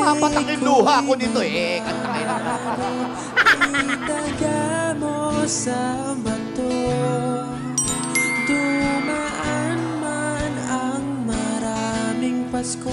Mapapatak yung luha ko nito eh. Kanta kayo lang. Itaga mo sa bato, dumaan man ang maraming Pasko.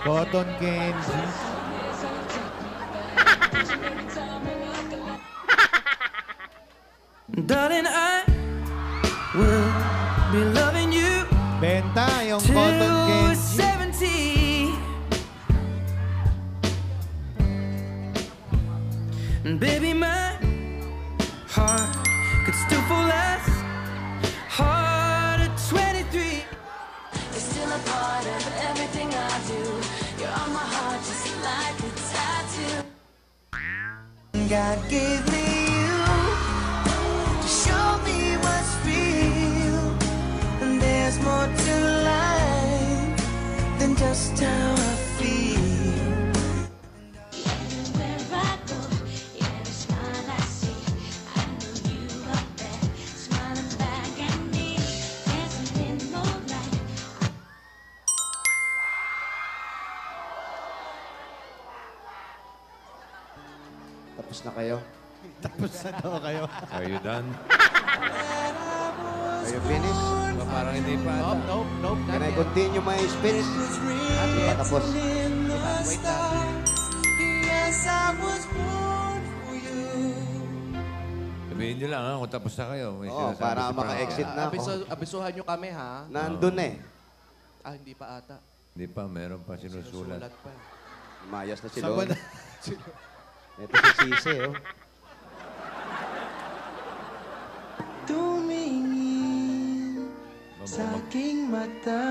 Cotton candy. Darling, I will be loving you. Benta yung cotton candy. 70. And baby, my heart could still fall less hard at 23. You're still a part of everything I do. You're on my heart just like a tattoo. God gave me you to show me what's real. And there's more to life than just how I feel. Everywhere I go, every smile I see, I know you up there, smiling back at me, dancing in the moonlight. Tapos na kayo? Tapos na daw kayo. Are you done? Are you finished? Parang hindi pa ata. Nope. Can I continue my speech? Hindi pa tapos. Wait lang. Yes, I was born for you. Sabihin nyo lang ha, kung tapos na kayo. May Oo, sinasabi para si Frank. maka-exit na ako. Abisuhan nyo kami, ha? Nandun eh. Ah, hindi pa ata. Hindi pa, meron pa sinusulat. Sinusulat pa. Mayas na si Saban Lon. na. Ito si Sisi, oh. Tumingin sa aking mata.